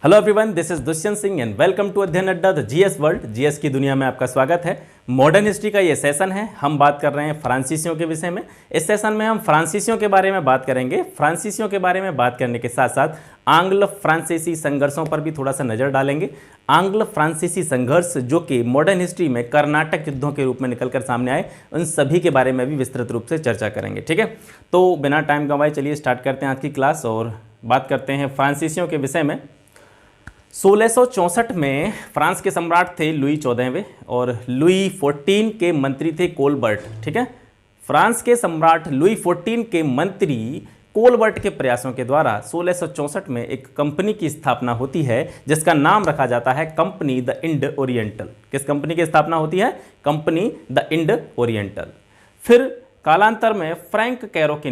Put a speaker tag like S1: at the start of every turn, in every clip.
S1: Hello everyone, this is Dushyant Singh and welcome to Adhyayan Adda the GS world. GS की दुनिया में आपका स्वागत है। मॉडर्न हिस्ट्री का ये सेशन है। हम बात कर रहे हैं फ्रांसीसियों के विषय में। इस सेशन में हम फ्रांसीसियों के बारे में बात करेंगे। फ्रांसीसियों के बारे में बात करने के साथ साथ आंग्ल फ्रांसीसी संघर्षों पर भी थोड़ा सा नज़र डालेंगे। आंग्ल फ्रांसीसी संघर्ष जो कि मॉडर्न हिस्ट्री में कर्नाटक युद्धों के रूप में निकलकर सामने आए, उन सभी के बारे में भी विस्तृत रूप से चर्चा करेंगे। ठीक है, तो बिना टाइम गंवाए चलिए स्टार्ट करते हैं आज की क्लास और बात करते हैं फ्रांसीसियों के विषय में। 1664 में फ्रांस के सम्राट थे लुई 14वें और लुई 14 के मंत्री थे कोलबर्ट। ठीक है, फ्रांस के सम्राट लुई 14 के मंत्री कोलबर्ट के प्रयासों के द्वारा 1664 में एक कंपनी की स्थापना होती है जिसका नाम रखा जाता है कंपनी द इंड ओरिएंटल। किस कंपनी की स्थापना होती है? कंपनी द इंड ओरिएंटल। फिर कालांतर में फ्रैंक कैरो के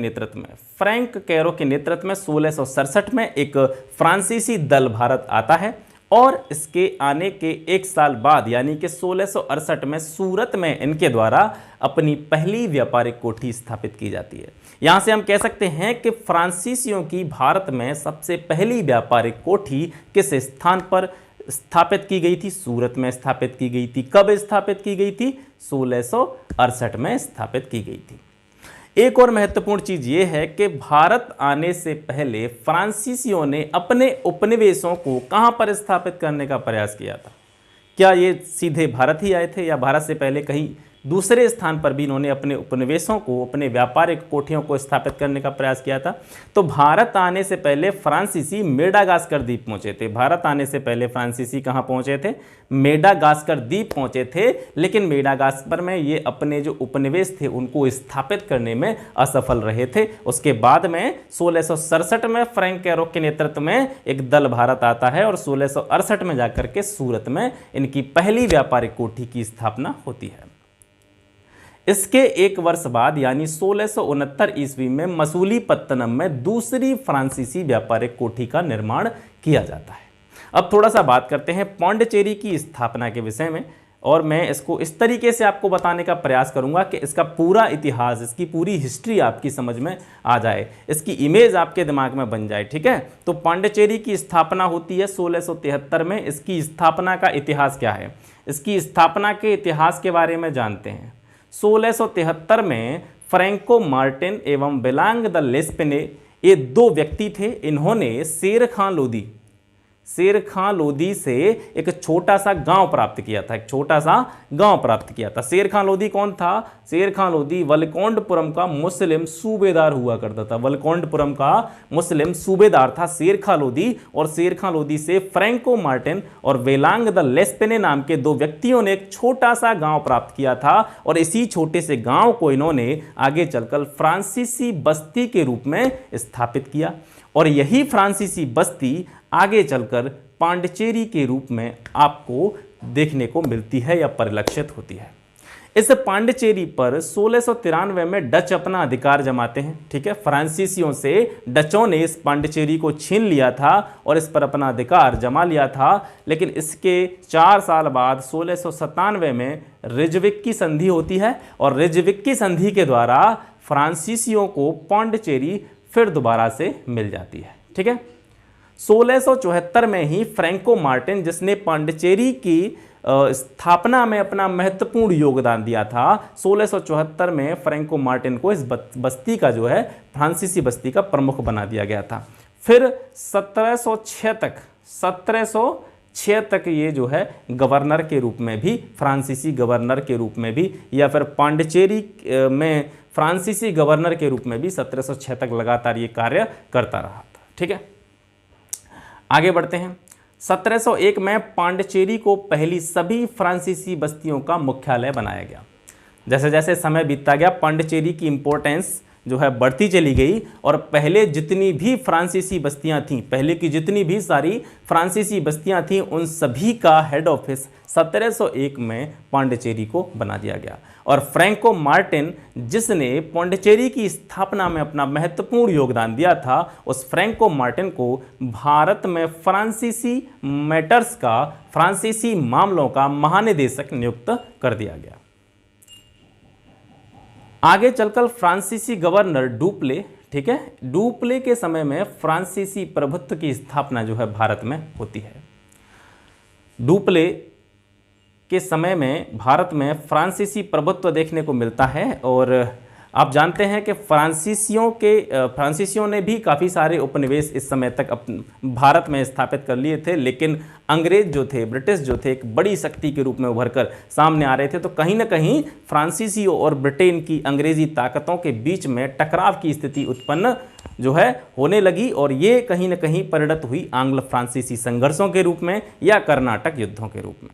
S1: नेतृत्व में 1667 में एक फ्रांसीसी दल भारत आता है और इसके आने के एक साल बाद यानी कि 1668 में सूरत में इनके द्वारा अपनी पहली व्यापारिक कोठी स्थापित की जाती है। यहां से हम कह सकते हैं कि फ्रांसीसियों की भारत में सबसे पहली व्यापारिक कोठी किस स्थान पर स्थापित की गई थी? सूरत में स्थापित की गई थी। कब स्थापित की गई थी? 1668 में स्थापित की गई थी। एक और महत्वपूर्ण चीज यह है कि भारत आने से पहले फ्रांसीसियों ने अपने उपनिवेशों को कहां पर स्थापित करने का प्रयास किया था? क्या ये सीधे भारत ही आए थे या भारत से पहले कहीं दूसरे स्थान पर भी इन्होंने अपने उपनिवेशों को, अपने व्यापारिक कोठियों को स्थापित करने का प्रयास किया था? तो भारत आने से पहले फ्रांसीसी मेडागास्कर द्वीप पहुंचे थे। भारत आने से पहले फ्रांसीसी कहां पहुंचे थे? मेडागास्कर द्वीप पहुंचे थे, लेकिन मेडागास्कर में ये अपने जो उपनिवेश थे उनको स्थापित करने में असफल रहे थे। उसके बाद में 1667 में फ्रैंक कैरो के नेतृत्व में एक दल भारत आता है और 1668 में जाकर के सूरत में इनकी पहली व्यापारिक कोठी की स्थापना होती है। इसके एक वर्ष बाद यानी 1669 ईस्वी में मसूलीपत्तनम में दूसरी फ्रांसीसी व्यापारिक कोठी का निर्माण किया जाता है। अब थोड़ा सा बात करते हैं पौंडीचेरी की स्थापना के विषय में और मैं इसको इस तरीके से आपको बताने का प्रयास करूंगा कि इसका पूरा इतिहास, इसकी पूरी हिस्ट्री आपकी समझ में आ जाए, इसकी इमेज आपके दिमाग में बन जाए। ठीक है, तो पौंडीचेरी की स्थापना होती है 1673 में। इसकी स्थापना का इतिहास क्या है? इसकी स्थापना के इतिहास के बारे में जानते हैं। 1673 में फ्रैंको मार्टिन एवं बेलांग द लेस्पिने, ये दो व्यक्ति थे। इन्होंने शेर खां लोदी से एक छोटा सा गांव प्राप्त किया था। शेर खां लोदी कौन था? शेर खां लोदी वलकोंडपुरम का मुस्लिम सूबेदार हुआ करता था। वलकोंडपुरम का मुस्लिम सूबेदार था शेर खां लोदी, और शेर खां लोदी से फ्रैंको मार्टिन और वेलांग द लेस्पिने नाम के दो व्यक्तियों ने एक छोटा सा गांव प्राप्त किया था और इसी छोटे से गांव को इन्होंने आगे चलकर फ्रांसीसी बस्ती के रूप में स्थापित किया और यही फ्रांसीसी बस्ती आगे चलकर पांडिचेरी के रूप में आपको देखने को मिलती है या परिलक्षित होती है। इस पांडिचेरी पर 1693 में डच अपना अधिकार जमाते हैं। ठीक है, फ्रांसीसियों से डचों ने इस पांडिचेरी को छीन लिया था और इस पर अपना अधिकार जमा लिया था, लेकिन इसके 4 साल बाद 1697 में रिजविक की संधि होती है और रिजविक की संधि के द्वारा फ्रांसीसियों को पांडिचेरी फिर दोबारा से मिल जाती है। ठीक है, 1674 में ही फ्रैंको मार्टिन, जिसने पांडिचेरी की स्थापना में अपना महत्वपूर्ण योगदान दिया था, 1674 में फ्रैंको मार्टिन को इस बस्ती का जो है फ्रांसीसी बस्ती का प्रमुख बना दिया गया था। फिर 1706 तक ये जो है गवर्नर के रूप में भी, फ्रांसीसी गवर्नर के रूप में भी, या फिर पांडिचेरी में फ्रांसीसी गवर्नर के रूप में भी 1706 तक लगातार ये कार्य करता रहा था। ठीक है, आगे बढ़ते हैं। 1701 में पांडिचेरी को पहली सभी फ्रांसीसी बस्तियों का मुख्यालय बनाया गया। जैसे जैसे समय बीतता गया पांडिचेरी की इंपॉर्टेंस जो है बढ़ती चली गई और पहले जितनी भी फ्रांसीसी बस्तियां थीं, पहले की जितनी भी सारी फ्रांसीसी बस्तियां थीं, उन सभी का हेड ऑफिस 1701 में पांडिचेरी को बना दिया गया। और फ्रैंको मार्टिन, जिसने पांडिचेरी की स्थापना में अपना महत्वपूर्ण योगदान दिया था, उस फ्रैंको मार्टिन को भारत में फ्रांसीसी मैटर्स का, फ्रांसीसी मामलों का महानिदेशक नियुक्त कर दिया गया। आगे चलकर फ्रांसीसी गवर्नर डुप्ले, ठीक है, डुप्ले के समय में फ्रांसीसी प्रभुत्व की स्थापना जो है भारत में होती है। डुप्ले के समय में भारत में फ्रांसीसी प्रभुत्व देखने को मिलता है और आप जानते हैं कि फ्रांसीसियों ने भी काफ़ी सारे उपनिवेश इस समय तक भारत में स्थापित कर लिए थे, लेकिन अंग्रेज जो थे, ब्रिटिश जो थे, एक बड़ी शक्ति के रूप में उभर कर सामने आ रहे थे। तो कहीं ना कहीं फ्रांसीसियों और ब्रिटेन की अंग्रेजी ताकतों के बीच में टकराव की स्थिति उत्पन्न जो है होने लगी और ये कहीं ना कहीं परिणत हुई आंग्ल फ्रांसीसी संघर्षों के रूप में या कर्नाटक युद्धों के रूप में।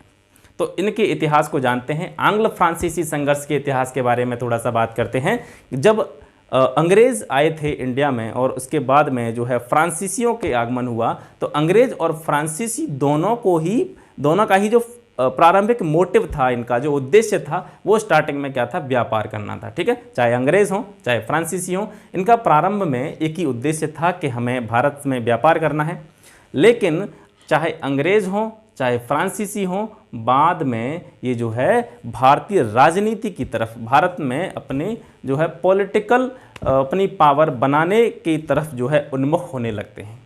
S1: तो इनके इतिहास को जानते हैं। आंग्ल फ्रांसीसी संघर्ष के इतिहास के बारे में थोड़ा सा बात करते हैं। जब अंग्रेज आए थे इंडिया में और उसके बाद में जो है फ्रांसीसियों के आगमन हुआ, तो अंग्रेज और फ्रांसीसी दोनों का ही जो प्रारंभिक मोटिव था, इनका जो उद्देश्य था, वो स्टार्टिंग में क्या था, व्यापार करना था। ठीक है, चाहे अंग्रेज हों चाहे फ्रांसीसी हों, इनका प्रारंभ में एक ही उद्देश्य था कि हमें भारत में व्यापार करना है। लेकिन चाहे अंग्रेज हों चाहे फ्रांसीसी हों, बाद में ये जो है भारतीय राजनीति की तरफ, भारत में अपने जो है पॉलिटिकल अपनी पावर बनाने की तरफ जो है उन्मुख होने लगते हैं।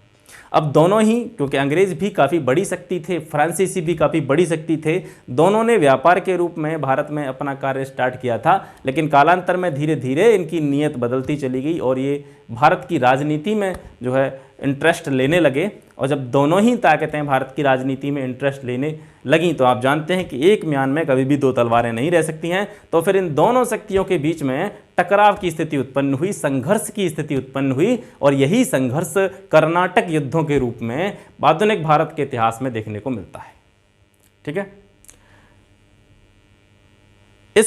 S1: अब दोनों ही, क्योंकि अंग्रेज भी काफ़ी बड़ी शक्ति थे, फ्रांसीसी भी काफ़ी बड़ी शक्ति थे, दोनों ने व्यापार के रूप में भारत में अपना कार्य स्टार्ट किया था। लेकिन कालांतर में धीरे धीरे इनकी नीयत बदलती चली गई और ये भारत की राजनीति में जो है इंटरेस्ट लेने लगे। और जब दोनों ही ताकतें भारत की राजनीति में इंटरेस्ट लेने लगीं, तो आप जानते हैं कि एक म्यान में कभी भी दो तलवारें नहीं रह सकती हैं। तो फिर इन दोनों शक्तियों के बीच में टकराव की स्थिति उत्पन्न हुई, संघर्ष की स्थिति उत्पन्न हुई और यही संघर्ष कर्नाटक युद्धों के रूप में आधुनिक भारत के इतिहास में देखने को मिलता है। ठीक है, ये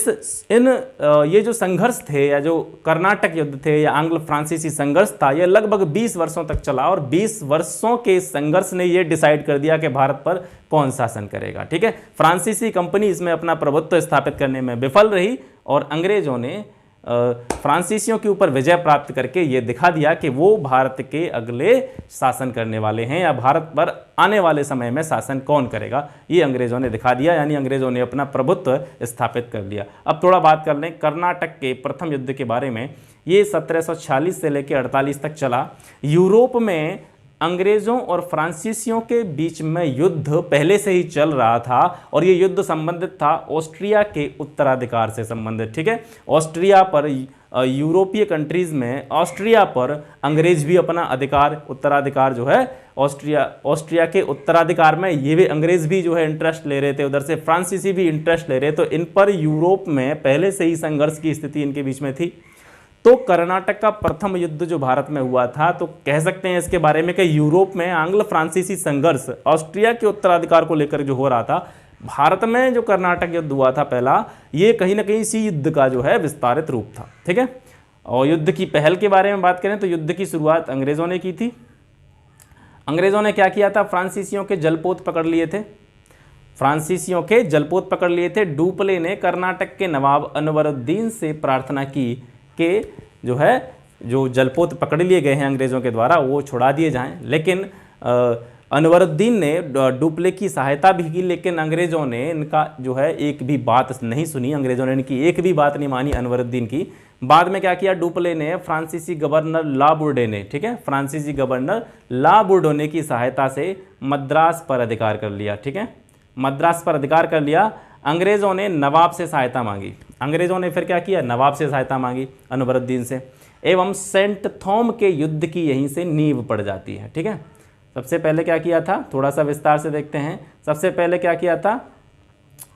S1: जो संघर्ष थे या जो कर्नाटक युद्ध थे या आंग्ल फ्रांसीसी संघर्ष था, यह लगभग 20 वर्षों तक चला और 20 वर्षों के संघर्ष ने यह डिसाइड कर दिया कि भारत पर कौन शासन करेगा। ठीक है, फ्रांसीसी कंपनी इसमें अपना प्रभुत्व स्थापित करने में विफल रही और अंग्रेजों ने फ्रांसीसियों के ऊपर विजय प्राप्त करके ये दिखा दिया कि वो भारत के अगले शासन करने वाले हैं या भारत पर आने वाले समय में शासन कौन करेगा, ये अंग्रेजों ने दिखा दिया, यानी अंग्रेजों ने अपना प्रभुत्व स्थापित कर लिया। अब थोड़ा बात कर लें कर्नाटक के प्रथम युद्ध के बारे में। ये 1746 से लेकर 48 तक चला। यूरोप में अंग्रेजों और फ्रांसीसियों के बीच में युद्ध पहले से ही चल रहा था और ये युद्ध संबंधित था ऑस्ट्रिया के उत्तराधिकार से संबंधित। ठीक है, ऑस्ट्रिया पर, यूरोपीय कंट्रीज में ऑस्ट्रिया पर अंग्रेज भी अपना उत्तराधिकार जो है ऑस्ट्रिया के उत्तराधिकार में ये भी अंग्रेज भी जो है इंटरेस्ट ले रहे थे, उधर से फ्रांसीसी भी इंटरेस्ट ले रहे। तो इन पर यूरोप में पहले से ही संघर्ष की स्थिति इनके बीच में थी। तो कर्नाटक का प्रथम युद्ध जो भारत में हुआ था, तो कह सकते हैं इसके बारे में कि यूरोप में आंग्ल फ्रांसीसी संघर्ष ऑस्ट्रिया के उत्तराधिकार को लेकर जो हो रहा था, भारत में जो कर्नाटक युद्ध हुआ था पहला, ये कहीं ना कहीं इसी युद्ध का जो है विस्तारित रूप था। ठीक है, और युद्ध की पहल के बारे में बात करें तो युद्ध की शुरुआत अंग्रेजों ने की थी। अंग्रेजों ने क्या किया था, फ्रांसीसियों के जलपोत पकड़ लिए थे। डुप्ले ने कर्नाटक के नवाब अनवरुद्दीन से प्रार्थना की कि जो जलपोत पकड़ लिए गए हैं अंग्रेज़ों के द्वारा वो छुड़ा दिए जाएं। लेकिन अनवरुद्दीन ने डुप्ले की सहायता भी की, लेकिन अंग्रेज़ों ने इनका जो है एक भी बात नहीं सुनी। अंग्रेज़ों ने इनकी एक भी बात नहीं मानी अनवरुद्दीन की। बाद में क्या किया, डुप्ले ने फ्रांसीसी गवर्नर ला बुर्डोने की सहायता से मद्रास पर अधिकार कर लिया। ठीक है, मद्रास पर अधिकार कर लिया। अंग्रेज़ों ने नवाब से सहायता मांगी। अंग्रेज़ों ने फिर क्या किया, नवाब से सहायता मांगी अनवरुद्दीन से, एवं सेंट थॉम के युद्ध की यहीं से नींव पड़ जाती है। ठीक है, सबसे पहले क्या किया था, थोड़ा सा विस्तार से देखते हैं। सबसे पहले क्या किया था,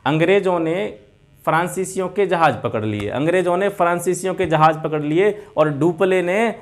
S1: अंग्रेज़ों ने फ्रांसीसियों के जहाज़ पकड़ लिए और डुप्ले ने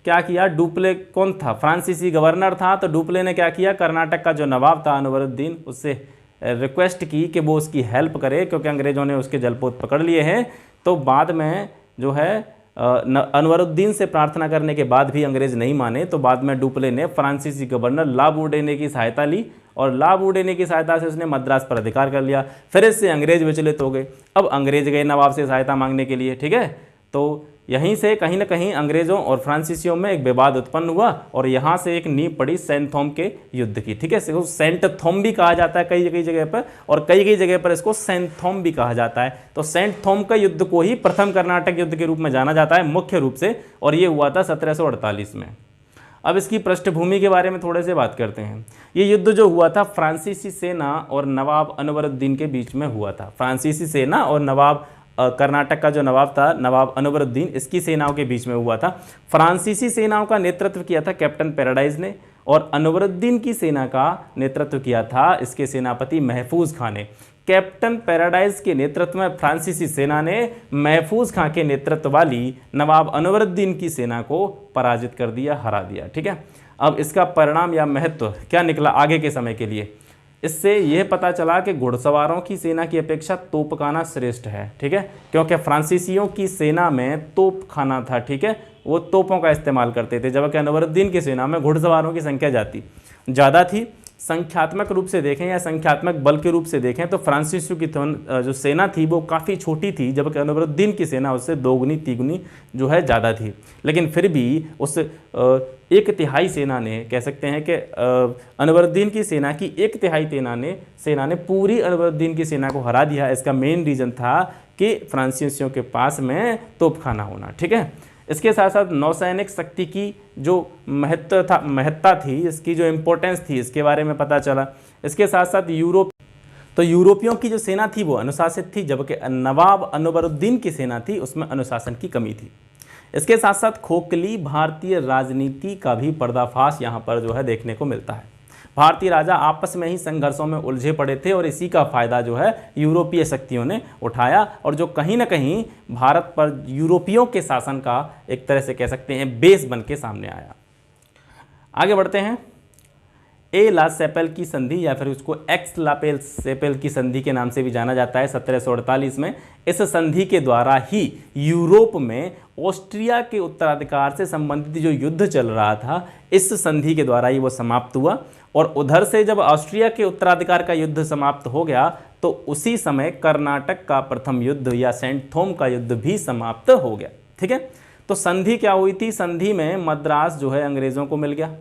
S1: क्या किया, डुप्ले कौन था, फ्रांसीसी गवर्नर था। तो डुप्ले ने क्या किया, कर्नाटक का जो नवाब था अनवरुद्दीन, उससे रिक्वेस्ट की कि वो उसकी हेल्प करे, क्योंकि अंग्रेज़ों ने उसके जलपोत पकड़ लिए हैं। तो बाद में जो है अनवरुद्दीन से प्रार्थना करने के बाद भी अंग्रेज़ नहीं माने, तो बाद में डुप्ले ने फ्रांसीसी गवर्नर ला बुर्डोने की सहायता ली और ला बुर्डोने की सहायता से उसने मद्रास पर अधिकार कर लिया। फिर इससे अंग्रेज विचलित हो गए। अब अंग्रेज गए नवाब से सहायता मांगने के लिए। ठीक है, तो यहीं से कहीं ना कहीं अंग्रेज़ों और फ्रांसीसियों में एक विवाद उत्पन्न हुआ और यहाँ से एक नींव पड़ी सेंट थॉम के युद्ध की। ठीक है, इसको सेंट थॉम भी कहा जाता है कई कई जगह पर, और कई कई जगह पर इसको सेंट थॉम भी कहा जाता है। तो सेंट थॉम का युद्ध को ही प्रथम कर्नाटक युद्ध के रूप में जाना जाता है मुख्य रूप से, और ये हुआ था 1748 में। अब इसकी पृष्ठभूमि के बारे में थोड़े से बात करते हैं। ये युद्ध जो हुआ था फ्रांसीसी सेना और नवाब अनवरुद्दीन के बीच में हुआ था। फ्रांसीसी सेना और नवाब कर्नाटक का जो नवाब था, नवाब अनवरुद्दीन, इसकी सेनाओं के बीच में हुआ था। फ्रांसीसी सेनाओं का नेतृत्व किया था कैप्टन पैराडाइज ने, और अनवरुद्दीन की सेना का नेतृत्व किया था इसके सेनापति महफूज खां ने। कैप्टन पैराडाइज के नेतृत्व में फ्रांसीसी सेना ने महफूज खां के नेतृत्व वाली नवाब अनवरुद्दीन की सेना को पराजित कर दिया, हरा दिया। ठीक है, अब इसका परिणाम या महत्व क्या निकला आगे के समय के लिए? इससे यह पता चला कि घुड़सवारों की सेना की अपेक्षा तोपखाना श्रेष्ठ है। ठीक है, क्योंकि फ्रांसीसियों की सेना में तोपखाना था। ठीक है, वो तोपों का इस्तेमाल करते थे, जबकि अनवरुद्दीन की सेना में घुड़सवारों की संख्या ज़्यादा थी। संख्यात्मक रूप से देखें या संख्यात्मक बल के रूप से देखें तो फ्रांसीसियों की जो सेना थी वो काफ़ी छोटी थी, जबकि अनवरुद्दीन की सेना उससे दोगुनी तिगुनी जो है ज़्यादा थी। लेकिन फिर भी उस 1/3 सेना ने, कह सकते हैं कि अनवरुद्दीन की सेना की 1/3 सेना ने पूरी अनवरुद्दीन की सेना को हरा दिया। इसका मेन रीज़न था कि फ्रांसीसियों के पास में तोपखाना होना। ठीक है, इसके साथ साथ नौसैनिक शक्ति की जो महत्ता थी, इसकी जो इम्पोर्टेंस थी, इसके बारे में पता चला। इसके साथ साथ यूरोपियों की जो सेना थी वो अनुशासित थी, जबकि नवाब अनवरुद्दीन की सेना थी उसमें अनुशासन की कमी थी। इसके साथ साथ खोखली भारतीय राजनीति का भी पर्दाफाश यहाँ पर जो है देखने को मिलता है। भारतीय राजा आपस में ही संघर्षों में उलझे पड़े थे और इसी का फायदा जो है यूरोपीय शक्तियों ने उठाया, और जो कहीं ना कहीं भारत पर यूरोपियों के शासन का एक तरह से कह सकते हैं बेस बन के सामने आया। आगे बढ़ते हैं। ए ला सैपेल की संधि या फिर उसको एक्स ला सैपेल की संधि के नाम से भी जाना जाता है 1748 में। इस संधि के द्वारा ही यूरोप में ऑस्ट्रिया के उत्तराधिकार से संबंधित जो युद्ध चल रहा था, इस संधि के द्वारा ही वो समाप्त हुआ। और उधर से जब ऑस्ट्रिया के उत्तराधिकार का युद्ध समाप्त हो गया तो उसी समय कर्नाटक का प्रथम युद्ध या सेंट थॉम का युद्ध भी समाप्त हो गया। ठीक है, तो संधि क्या हुई थी? संधि में मद्रास जो है अंग्रेज़ों को मिल गया।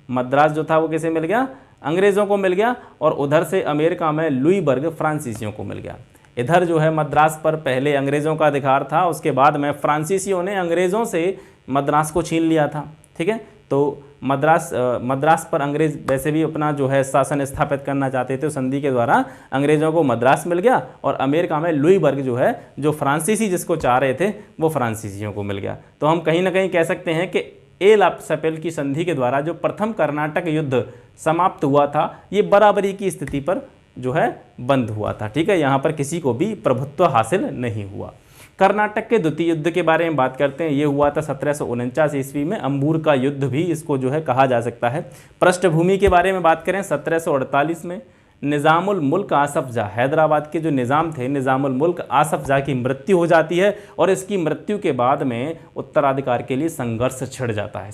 S1: मद्रास जो था वो किसे मिल गया? अंग्रेज़ों को मिल गया। और उधर से अमेरिका में लुईबर्ग फ्रांसीसियों को मिल गया। इधर जो है मद्रास पर पहले अंग्रेज़ों का अधिकार था, उसके बाद में फ्रांसीसियों ने अंग्रेज़ों से मद्रास को छीन लिया था। ठीक है, तो मद्रास पर अंग्रेज़ वैसे भी अपना जो है शासन स्थापित करना चाहते थे। संधि के द्वारा अंग्रेज़ों को मद्रास मिल गया और अमेरिका में लुईबर्ग जो है, जो फ्रांसीसी जिसको चाह रहे थे, वो फ्रांसीसियों को मिल गया। तो हम कहीं ना कहीं कह सकते हैं कि ए ला सैपेल की संधि के द्वारा जो प्रथम कर्नाटक युद्ध समाप्त हुआ था, ये बराबरी की स्थिति पर जो है बंद हुआ था। ठीक है, यहाँ पर किसी को भी प्रभुत्व हासिल नहीं हुआ। कर्नाटक के द्वितीय युद्ध के बारे में बात करते हैं। ये हुआ था 1749 ईस्वी में। अंबूर का युद्ध भी इसको जो है कहा जा सकता है। पृष्ठभूमि के बारे में बात करें, 1748 में निज़ामुल मुल्क आसफ जाह, हैदराबाद के जो निज़ाम थे, निज़ामुल मुल्क आसफ जाह की मृत्यु हो जाती है और इसकी मृत्यु के बाद में उत्तराधिकार के लिए संघर्ष छिड़ जाता है।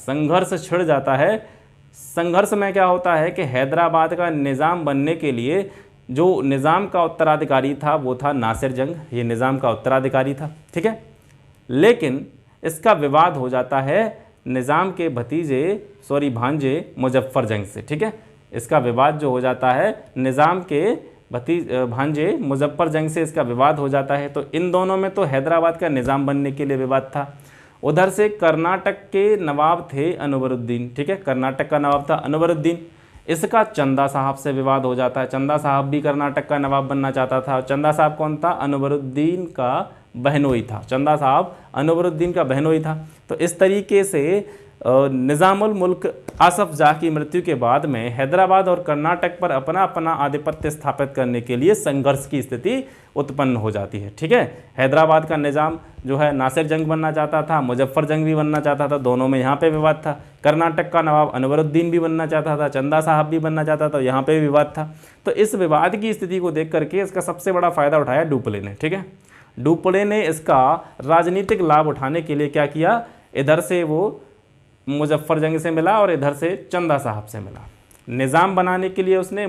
S1: संघर्ष में क्या होता है कि हैदराबाद का निज़ाम बनने के लिए जो निज़ाम का उत्तराधिकारी था वो था नासिर जंग, ये निज़ाम का उत्तराधिकारी था। ठीक है, लेकिन इसका विवाद हो जाता है निज़ाम के भांजे मुजफ्फर जंग से। ठीक है, इसका विवाद जो हो जाता है निज़ाम के भांजे मुजफ्फर जंग से इसका विवाद हो जाता है। तो इन दोनों में तो हैदराबाद का निज़ाम बनने के लिए विवाद था। उधर से कर्नाटक के नवाब थे अनवरुद्दीन। ठीक है, कर्नाटक का नवाब था अनवरुद्दीन, इसका चंदा साहब से विवाद हो जाता है। चंदा साहब भी कर्नाटक का नवाब बनना चाहता था। चंदा साहब कौन था? अनवरुद्दीन का बहनोई था। चंदा साहब अनवरुद्दीन का बहनोई था। तो इस तरीके से निज़ामुल मुल्क आसफ जाह की मृत्यु के बाद में हैदराबाद और कर्नाटक पर अपना अपना आधिपत्य स्थापित करने के लिए संघर्ष की स्थिति उत्पन्न हो जाती है। ठीक है, हैदराबाद का निज़ाम जो है नासिर जंग बनना चाहता था, मुजफ्फर जंग भी बनना चाहता था, दोनों में यहाँ पे विवाद था। कर्नाटक का नवाब अनवरुद्दीन भी बनना चाहता था, चंदा साहब भी बनना चाहता था, यहाँ पे विवाद था। तो इस विवाद की स्थिति को देख करके इसका सबसे बड़ा फ़ायदा उठाया डुप्ले ने। ठीक है, डुप्ले ने इसका राजनीतिक लाभ उठाने के लिए क्या किया, इधर से वो मुजफ्फर जंग से मिला और इधर से चंदा साहब से मिला। निज़ाम बनाने के लिए उसने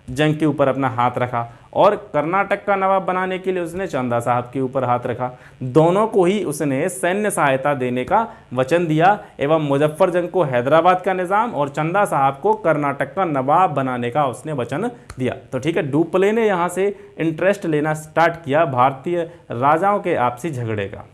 S1: जंग के ऊपर अपना हाथ रखा और कर्नाटक का नवाब बनाने के लिए उसने चंदा साहब के ऊपर हाथ रखा। दोनों को ही उसने सैन्य सहायता देने का वचन दिया एवं मुजफ्फर जंग को हैदराबाद का निज़ाम और चंदा साहब को कर्नाटक का नवाब बनाने का उसने वचन दिया। तो ठीक है, डुप्ले ने यहाँ से इंटरेस्ट लेना स्टार्ट किया भारतीय राजाओं के आपसी झगड़े का।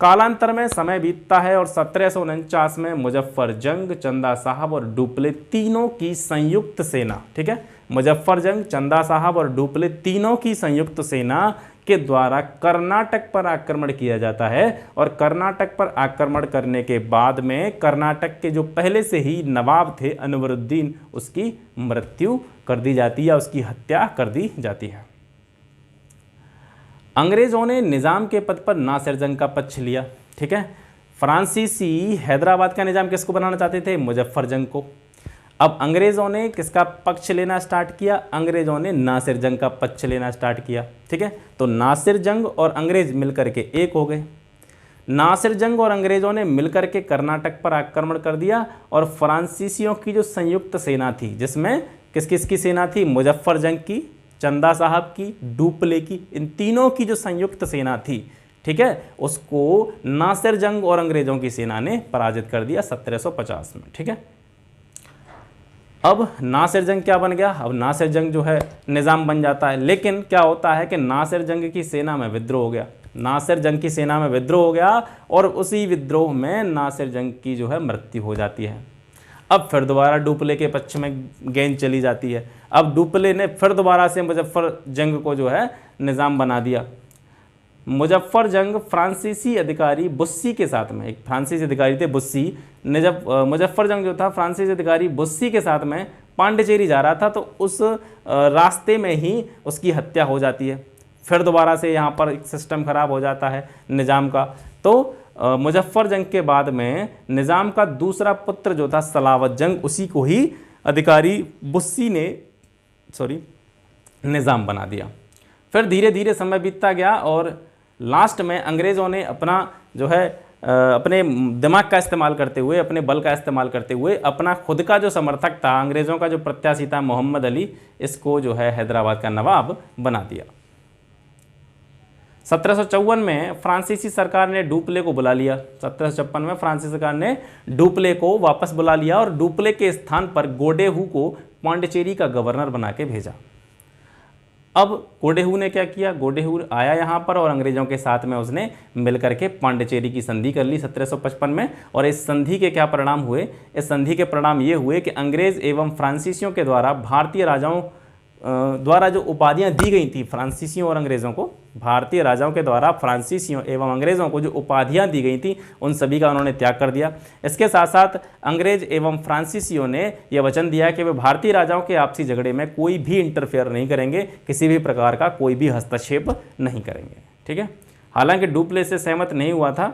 S1: कालांतर में समय बीतता है और 1749 में मुजफ्फर जंग, चंदा साहब और डुप्ले तीनों की संयुक्त सेना, ठीक है, मुजफ्फर जंग, चंदा साहब और डुप्ले तीनों की संयुक्त सेना के द्वारा कर्नाटक पर आक्रमण किया जाता है। और कर्नाटक पर आक्रमण करने के बाद में कर्नाटक के जो पहले से ही नवाब थे अनवरुद्दीन, उसकी मृत्यु कर दी जाती है या उसकी हत्या कर दी जाती है। अंग्रेज़ों ने निज़ाम के पद पर नासिर जंग का पक्ष लिया, ठीक है। फ्रांसीसी हैदराबाद का निज़ाम किसको बनाना चाहते थे? मुजफ्फर जंग को। अब अंग्रेज़ों ने किसका पक्ष लेना स्टार्ट किया? अंग्रेज़ों ने नासिर जंग का पक्ष लेना स्टार्ट किया, ठीक है। तो नासिर जंग और अंग्रेज़ मिलकर के एक हो गए। नासिर जंग और अंग्रेज़ों ने मिलकर के कर्नाटक पर आक्रमण कर दिया और फ्रांसीसियों की जो संयुक्त सेना थी, जिसमें किस किस की सेना थी? मुजफ्फर जंग की, चंदा साहब की, डुप्ले की, इन तीनों की जो संयुक्त सेना थी, ठीक है, उसको नासिर जंग और अंग्रेज़ों की सेना ने पराजित कर दिया 1750 में, ठीक है। अब नासिर जंग क्या बन गया? अब नासिर जंग जो है निज़ाम बन जाता है, लेकिन क्या होता है कि नासिर जंग की सेना में विद्रोह हो गया। नासिर जंग की सेना में विद्रोह हो गया और उसी विद्रोह में नासिर जंग की जो है मृत्यु हो जाती है। अब फिर दोबारा डुप्ले के पक्ष में गेंद चली जाती है। अब डुप्ले ने फिर दोबारा से मुजफ्फर जंग को जो है निज़ाम बना दिया। मुजफ्फर जंग फ्रांसीसी अधिकारी बुस्सी के साथ में, एक फ्रांसीसी अधिकारी थे बुस्सी, मुजफ्फर जंग जो था फ्रांसीसी अधिकारी बुस्सी के साथ में पांडिचेरी जा रहा था, तो उस रास्ते में ही उसकी हत्या हो जाती है। फिर दोबारा से यहाँ पर एक सिस्टम खराब हो जाता है निज़ाम का। तो मुजफ्फर जंग के बाद में निज़ाम का दूसरा पुत्र जो था सलावत जंग, उसी को ही अधिकारी बुस्सी ने निज़ाम बना दिया। फिर धीरे धीरे समय बीतता गया और लास्ट में अंग्रेज़ों ने अपना जो है अपने दिमाग का इस्तेमाल करते हुए, अपने बल का इस्तेमाल करते हुए, अपना खुद का जो समर्थक था, अंग्रेज़ों का जो प्रत्याशी था मोहम्मद अली, इसको जो है हैदराबाद का नवाब बना दिया। 1754 में फ्रांसीसी सरकार ने डुप्ले को बुला लिया। 1756 में फ्रांसीसी सरकार ने डुप्ले को वापस बुला लिया और डुप्ले के स्थान पर गोडेहू को पांडिचेरी का गवर्नर बना के भेजा। अब गोडेहू ने क्या किया? गोडेहू आया यहाँ पर और अंग्रेज़ों के साथ में उसने मिलकर के पांडिचेरी की संधि कर ली 1755 में। और इस संधि के क्या परिणाम हुए? इस संधि के परिणाम ये हुए कि अंग्रेज़ एवं फ्रांसीसियों के द्वारा भारतीय राजाओं द्वारा जो उपाधियां दी गई थी फ्रांसीसियों और अंग्रेज़ों को, भारतीय राजाओं के द्वारा फ्रांसीसियों एवं अंग्रेज़ों को जो उपाधियां दी गई थी उन सभी का उन्होंने त्याग कर दिया। इसके साथ साथ अंग्रेज़ एवं फ्रांसीसियों ने यह वचन दिया कि वे भारतीय राजाओं के आपसी झगड़े में कोई भी इंटरफेयर नहीं करेंगे, किसी भी प्रकार का कोई भी हस्तक्षेप नहीं करेंगे, ठीक है। हालांकि डुप्ले से सहमत नहीं हुआ था,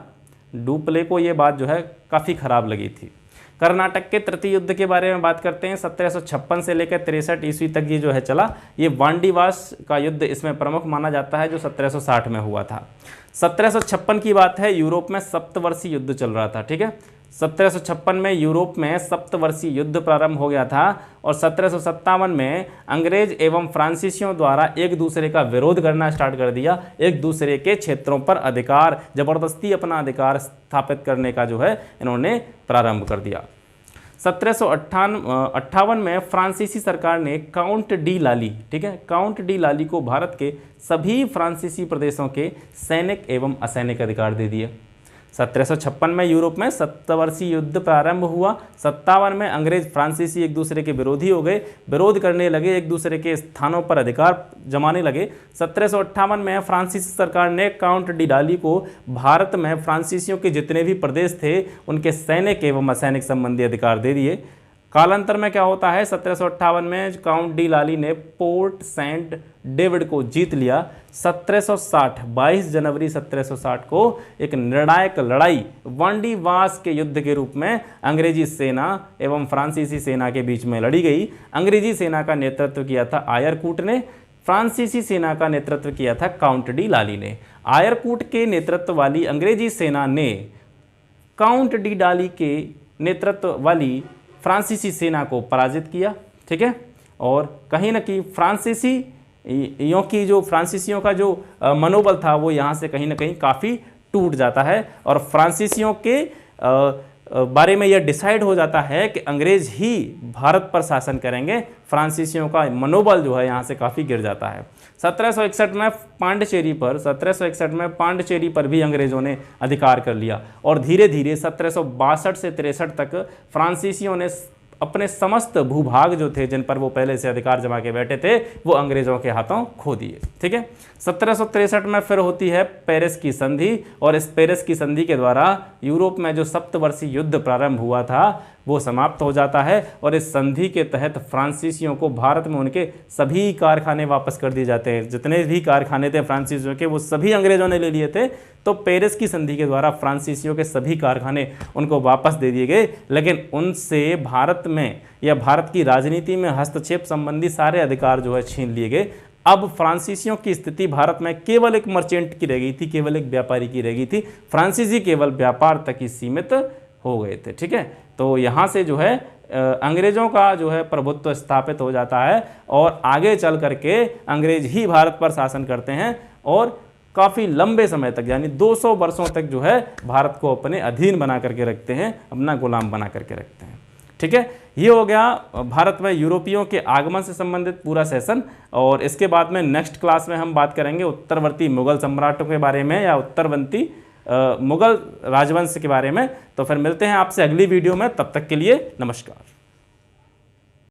S1: डुप्ले को ये बात जो है काफ़ी ख़राब लगी थी। कर्नाटक के तृतीय युद्ध के बारे में बात करते हैं। 1756 से लेकर 63 ईस्वी तक ये जो है चला। ये वांडीवास का युद्ध इसमें प्रमुख माना जाता है, जो 1760 में हुआ था। 1756 की बात है, यूरोप में सप्तवर्षीय युद्ध चल रहा था, ठीक है। 1756 में यूरोप में सप्तवर्षीय युद्ध प्रारंभ हो गया था और 1757 में अंग्रेज एवं फ्रांसीसियों द्वारा एक दूसरे का विरोध करना स्टार्ट कर दिया। एक दूसरे के क्षेत्रों पर अधिकार, जबरदस्ती अपना अधिकार स्थापित करने का जो है इन्होंने प्रारंभ कर दिया। 1758 में फ्रांसीसी सरकार ने काउंट डी लाली, ठीक है, काउंट डी लाली को भारत के सभी फ्रांसीसी प्रदेशों के सैनिक एवं असैनिक अधिकार दे दिए। 1756 में यूरोप में सप्तवर्षीय युद्ध प्रारंभ हुआ। 57 में अंग्रेज फ्रांसीसी एक दूसरे के विरोधी हो गए, विरोध करने लगे, एक दूसरे के स्थानों पर अधिकार जमाने लगे। 1758 में फ्रांसीसी सरकार ने काउंट डी लाली को भारत में फ्रांसीसियों के जितने भी प्रदेश थे उनके सैनिक एवं असैनिक संबंधी अधिकार दे दिए। कालांतर में क्या होता है? 1758 में काउंट डी लाली ने पोर्ट सेंट डेविड को जीत लिया। 1760 22 जनवरी 1760 को एक निर्णायक लड़ाई वांडीवास के युद्ध के रूप में अंग्रेजी सेना एवं फ्रांसीसी सेना के बीच में लड़ी गई। अंग्रेजी सेना का नेतृत्व किया था आयरकूट ने, फ्रांसीसी सेना का नेतृत्व किया था काउंट डी लाली ने। आयरकूट के नेतृत्व वाली अंग्रेजी सेना ने काउंट डी लाली के नेतृत्व वाली फ्रांसीसी सेना को पराजित किया, ठीक है। और कहीं ना कहीं फ्रांसीसियों का जो मनोबल था वो यहाँ से कहीं ना कहीं काफ़ी टूट जाता है और फ्रांसीसियों के बारे में यह डिसाइड हो जाता है कि अंग्रेज ही भारत पर शासन करेंगे। फ्रांसीसियों का मनोबल जो है यहाँ से काफ़ी गिर जाता है। 1761 में पांडिचेरी पर भी अंग्रेज़ों ने अधिकार कर लिया और धीरे धीरे 1762 से 63 तक फ्रांसीसियों ने अपने समस्त भूभाग जो थे जिन पर वो पहले से अधिकार जमा के बैठे थे वो अंग्रेज़ों के हाथों खो दिए। ठीक है, 1763 में फिर होती है पेरिस की संधि और इस पेरिस की संधि के द्वारा यूरोप में जो सप्तवर्षीय युद्ध प्रारंभ हुआ था वो समाप्त हो जाता है और इस संधि के तहत फ्रांसीसियों को भारत में उनके सभी कारखाने वापस कर दिए जाते हैं। जितने भी कारखाने थे फ्रांसीसियों के वो सभी अंग्रेज़ों ने ले लिए थे। तो पेरिस की संधि के द्वारा फ्रांसीसियों के सभी कारखाने उनको वापस दे दिए गए, लेकिन उनसे भारत में या भारत की राजनीति में हस्तक्षेप संबंधी सारे अधिकार जो है छीन लिए गए। अब फ्रांसीसियों की स्थिति भारत में केवल एक मर्चेंट की रह गई थी, केवल एक व्यापारी की रह गई थी। फ्रांसीसी केवल व्यापार तक ही सीमित हो गए थे। ठीक है, तो यहाँ से जो है अंग्रेज़ों का जो है प्रभुत्व स्थापित हो जाता है और आगे चल करके अंग्रेज ही भारत पर शासन करते हैं और काफ़ी लंबे समय तक यानी 200 वर्षों तक जो है भारत को अपने अधीन बना करके रखते हैं, अपना गुलाम बना करके रखते हैं। ठीक है, ये हो गया भारत में यूरोपियों के आगमन से संबंधित पूरा सेशन। और इसके बाद में नेक्स्ट क्लास में हम बात करेंगे उत्तरवर्ती मुगल सम्राटों के बारे में या उत्तरवर्ती मुगल राजवंश के बारे में। तो फिर मिलते हैं आपसे अगली वीडियो में, तब तक के लिए नमस्कार।